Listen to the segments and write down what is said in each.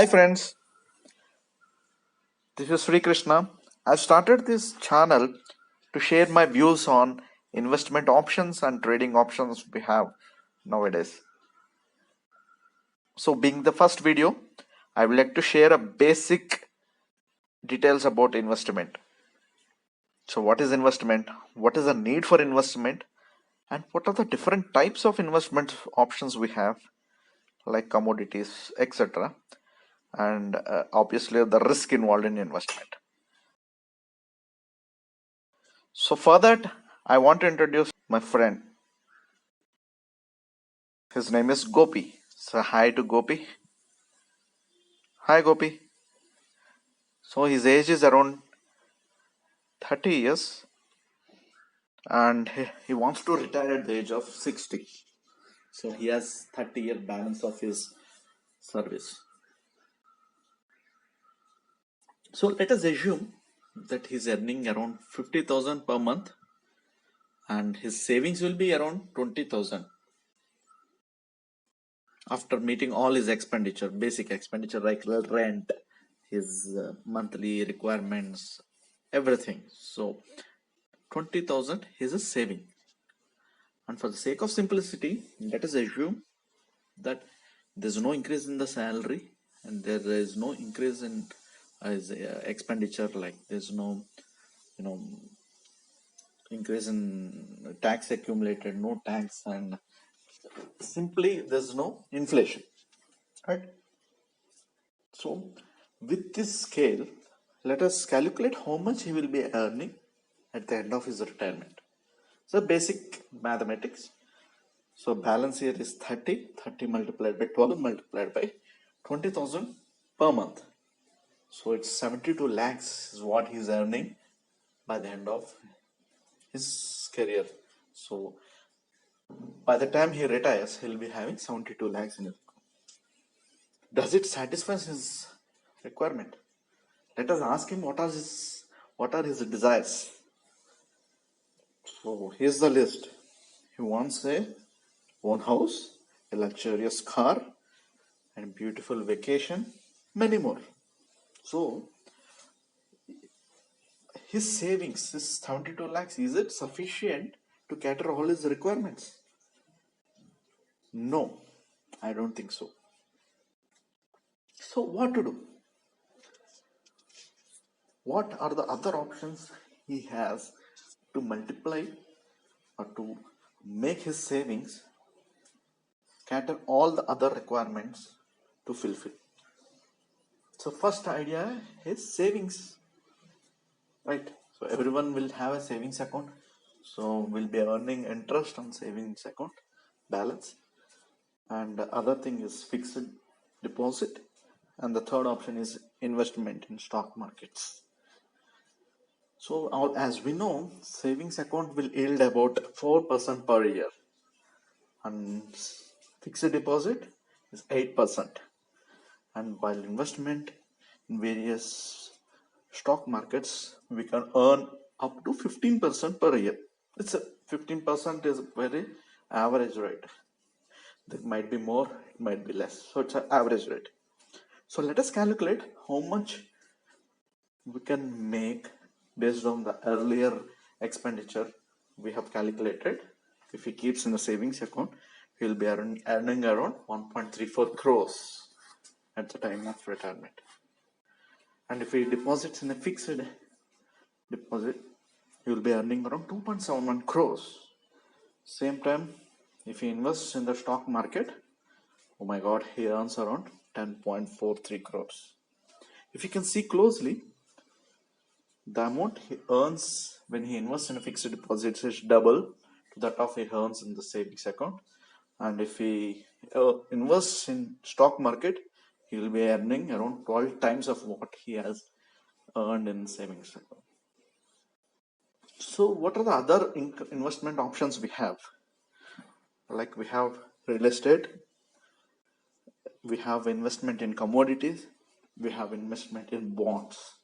Hi friends, this is Sri Krishna. I started this channel to share my views on investment options and trading options we have nowadays. So being the first video, I would like to share a basic details about investment. So what is investment? What is the need for investment? And what are the different types of investment options we have like commodities, etc. And obviously the risk involved in investment. So for that, I want to introduce my friend. His name is Gopi. So hi to Gopi. Hi Gopi. So his age is around 30 years and he wants to retire at the age of 60. So he has 30-year balance of his service. So let us assume that he's earning around 50,000 per month and his savings will be around 20,000 after meeting all his expenditure, basic expenditure like rent, his monthly requirements, everything. So 20,000 is a saving. And for the sake of simplicity, let us assume that there's no increase in the salary and there is no increase in expenditure, like there's no, you know, increase in tax accumulated, no tax, and simply there's no inflation, right? So with this scale, let us calculate how much he will be earning at the end of his retirement. So basic mathematics. So balance here is 30 multiplied by 12 multiplied by 20,000 per month. So it's 72 lakhs is what he's earning by the end of his career. So by the time he retires, he'll be having 72 lakhs in his account. Does it satisfy his requirement? Let us ask him what are his desires. So here's the list. He wants a own house, a luxurious car, and beautiful vacation, many more. So his savings, his 72 lakhs, is it sufficient to cater all his requirements? No, I don't think so. So what to do? What are the other options he has to multiply or to make his savings cater all the other requirements to fulfill? So first idea is savings, right? So everyone will have a savings account. So we'll be earning interest on savings account balance. And the other thing is fixed deposit. And the third option is investment in stock markets. So as we know, savings account will yield about 4% per year. And fixed deposit is 8%. And while investment in various stock markets, we can earn up to 15% per year. It's a 15% is very average rate. There might be more, it might be less. So it's an average rate. So let us calculate how much we can make based on the earlier expenditure we have calculated. If he keeps in the savings account, he will be earning around 1.34 crores at the time of retirement. And if he deposits in a fixed deposit, he will be earning around 2.71 crores. Same time, if he invests in the stock market, oh my god, he earns around 10.43 crores. If you can see closely, the amount he earns when he invests in a fixed deposit is double to that of he earns in the savings account. And if he invests in stock market, he will be earning around 12 times of what he has earned in savings account. So what are the other investment options we have? Like we have real estate, we have investment in commodities, we have investment in bonds.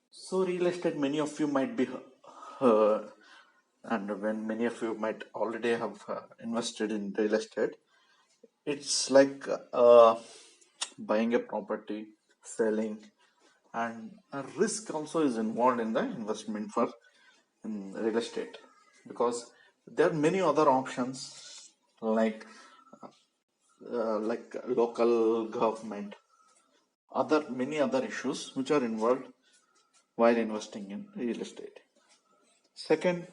So real estate, many of you might be and when many of you might already have invested in real estate, it's like buying a property, selling, and a risk also is involved in the investment for in real estate, because there are many other options like local government, other many other issues which are involved while investing in real estate. Second,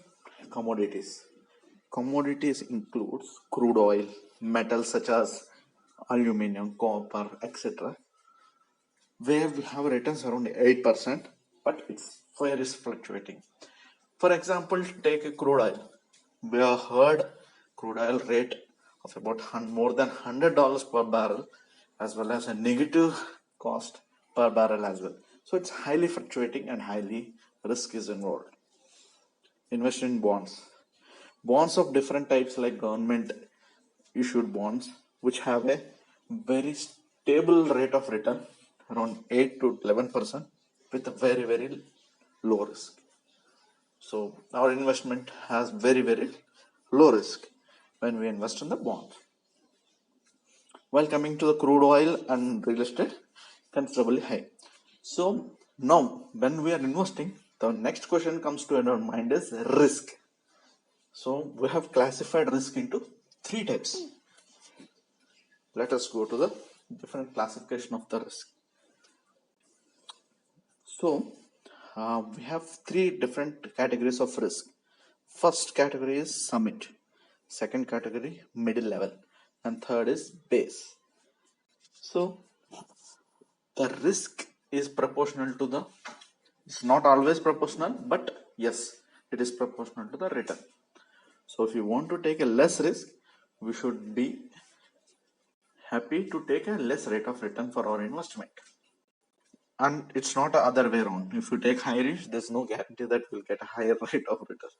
commodities. Commodities includes crude oil, metals such as aluminum, copper, etc., where we have returns around 8%, but its fire is fluctuating. For example, take a crude oil. We have heard crude oil rate of about more than $100 per barrel, as well as a negative cost per barrel as well. So it's highly fluctuating and highly risk is involved. Invest in bonds. Bonds of different types like government issued bonds, which have a very stable rate of return around 8 to 11% with a very, very low risk. So our investment has very, very low risk when we invest in the bonds. While coming to the crude oil and real estate, considerably high. So now when we are investing, the next question comes to our mind is risk. So we have classified risk into three types. Let us go to the different classification of the risk. So we have three different categories of risk. First category is summit, second category middle level, and third is base. So the risk is proportional to the, it's not always proportional, but yes, it is proportional to the return. So if you want to take a less risk, we should be happy to take a less rate of return for our investment. And it's not the other way around. If you take high risk, there's no guarantee that we'll get a higher rate of return.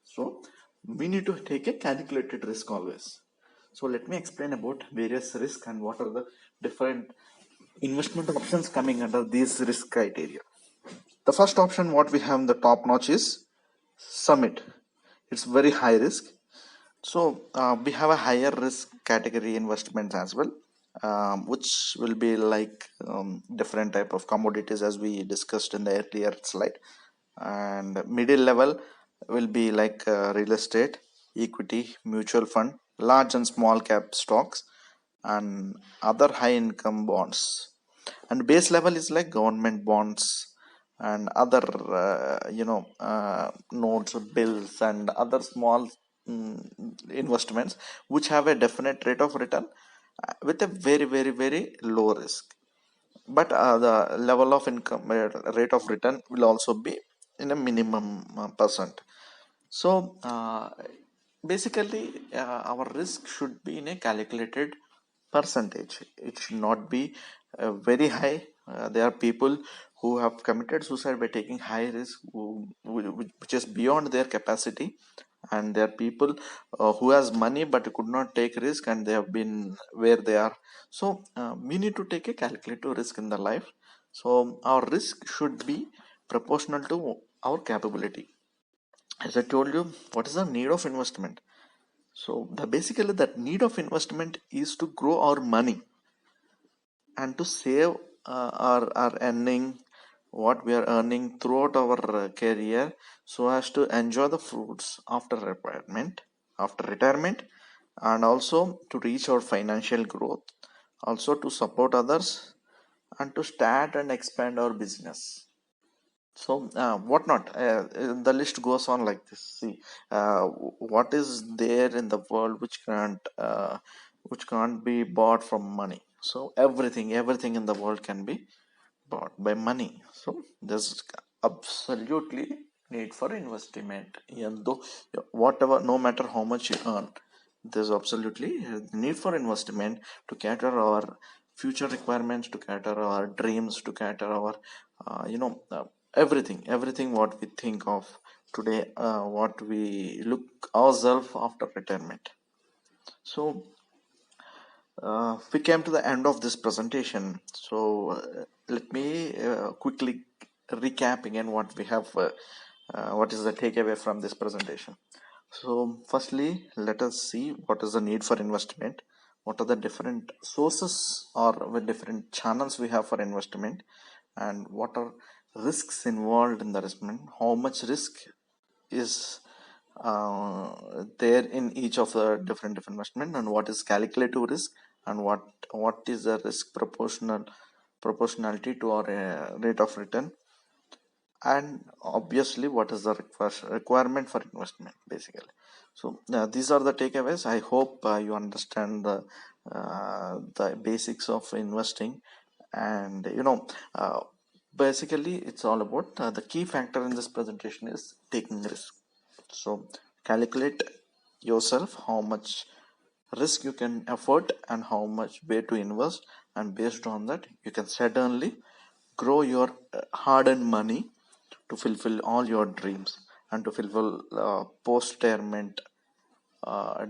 So we need to take a calculated risk always. So let me explain about various risks and what are the different investment options coming under these risk criteria. The first option what we have in the top notch is summit. It's very high risk. So we have a higher risk category investments as well, which will be like different type of commodities as we discussed in the earlier slide. And middle level will be like real estate, equity, mutual fund, large and small cap stocks, and other high income bonds. And base level is like government bonds and other notes, bills, and other small investments which have a definite rate of return with a very, very, very low risk, but the level of income rate of return will also be in a minimum percent. So basically our risk should be in a calculated percentage. It should not be very high. There are people who have committed suicide by taking high risk, which is beyond their capacity, and there are people who has money but could not take risk and they have been where they are. So we need to take a calculated risk in the life. So our risk should be proportional to our capability. As I told you, what is the need of investment? So the basically that need of investment is to grow our money and to save our earning, what we are earning throughout our career, so as to enjoy the fruits after retirement, and also to reach our financial growth, also to support others, and to start and expand our business. So what not, the list goes on like this. See, what is there in the world which can't be bought from money? So everything in the world can be bought by money. So there's absolutely need for investment, even though whatever, no matter how much you earn, there's absolutely need for investment to cater our future requirements, to cater our dreams, to cater our everything what we think of today, what we look ourselves after retirement. So we came to the end of this presentation. So let me quickly recap again what we have, what is the takeaway from this presentation. So firstly, let us see what is the need for investment. what are the different sources or the different channels we have for investment, and what are risks involved in the investment, how much risk is there in each of the different investment, and what is calculative risk, and what is the risk proportionality to our rate of return, and obviously what is the requirement for investment basically. So these are the takeaways. I hope you understand the basics of investing. And basically it's all about the key factor in this presentation is taking risk. So calculate yourself how much risk you can afford and how much way to invest, and based on that you can certainly grow your hard-earned money to fulfill all your dreams and to fulfill post-retirement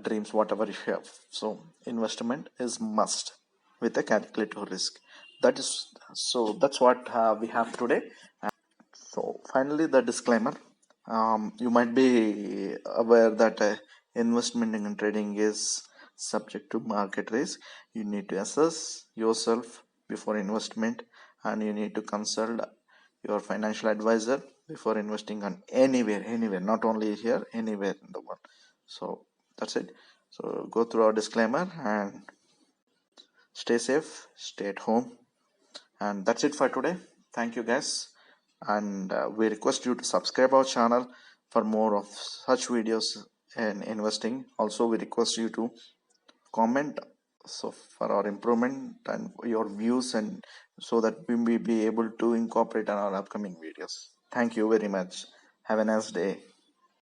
dreams whatever you have. So investment is must with a calculated risk. That's what we have today. So finally, the disclaimer. You might be aware that investment in trading is subject to market risk. You need to assess yourself before investment, and you need to consult your financial advisor before investing on anywhere, not only here, anywhere in the world. So that's it. So go through our disclaimer and stay safe, stay at home, and that's it for today. Thank you guys, and we request you to subscribe our channel for more of such videos in investing. Also we request you to comment so for our improvement and your views, and so that we may be able to incorporate in our upcoming videos. Thank you very much. Have a nice day.